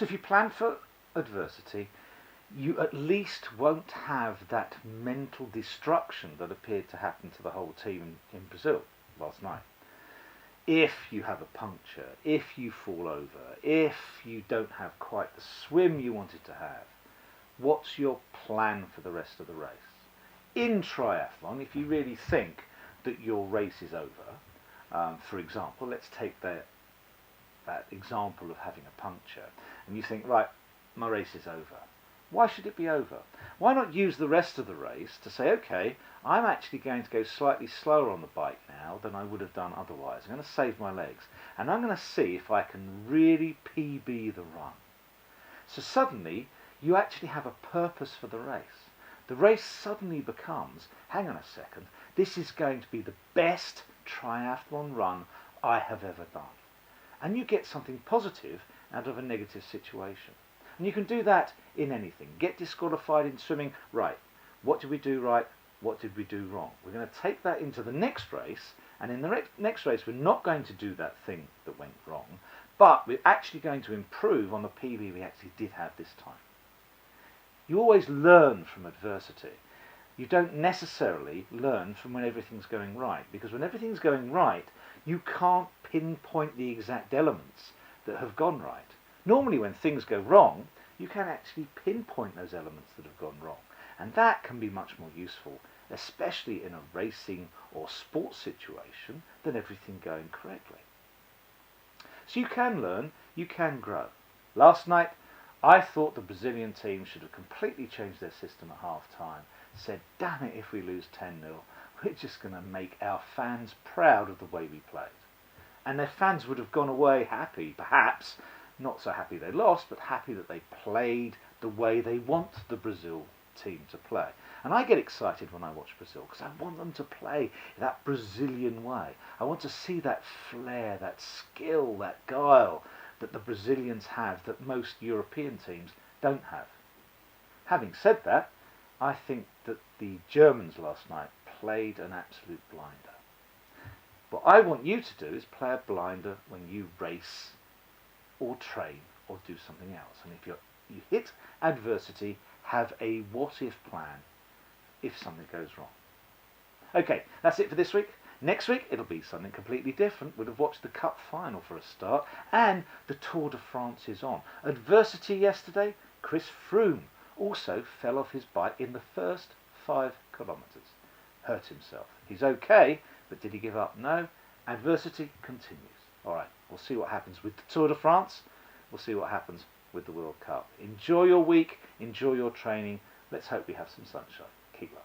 So if you plan for adversity, you at least won't have that mental destruction that appeared to happen to the whole team in Brazil last night. If you have a puncture, if you fall over, if you don't have quite the swim you wanted to have, what's your plan for the rest of the race? In triathlon, if you really think that your race is over, for example, let's take that example of having a puncture, and you think, right, my race is over. Why should it be over? Why not use the rest of the race to say, okay, I'm actually going to go slightly slower on the bike now than I would have done otherwise. I'm going to save my legs, and I'm going to see if I can really PB the run. So suddenly, you actually have a purpose for the race. The race suddenly becomes, hang on a second, this is going to be the best triathlon run I have ever done. And you get something positive out of a negative situation. And you can do that in anything. Get disqualified in swimming, right. What did we do right? What did we do wrong? We're going to take that into the next race, and in the next race we're not going to do that thing that went wrong, but we're actually going to improve on the PB we actually did have this time. You always learn from adversity. You don't necessarily learn from when everything's going right, because when everything's going right, you can't pinpoint the exact elements that have gone right. Normally when things go wrong, you can actually pinpoint those elements that have gone wrong. And that can be much more useful, especially in a racing or sports situation, than everything going correctly. So you can learn, you can grow. Last night, I thought the Brazilian team should have completely changed their system at half-time, said, damn it, if we lose 10-0, we're just going to make our fans proud of the way we played. And their fans would have gone away happy, perhaps, not so happy they lost, but happy that they played the way they want the Brazil team to play. And I get excited when I watch Brazil, because I want them to play that Brazilian way. I want to see that flair, that skill, that guile that the Brazilians have that most European teams don't have. Having said that, I think that the Germans last night played an absolute blinder. What I want you to do is play a blinder when you race or train or do something else. And if you hit adversity, have a what-if plan if something goes wrong. Okay, that's it for this week. Next week, it'll be something completely different. We'll have watched the Cup final for a start, and the Tour de France is on. Adversity yesterday, Chris Froome also fell off his bike in the first 5 kilometres. Hurt himself. He's okay, but did he give up? No. Adversity continues. All right, we'll see what happens with the Tour de France. We'll see what happens with the World Cup. Enjoy your week. Enjoy your training. Let's hope we have some sunshine. Keep well.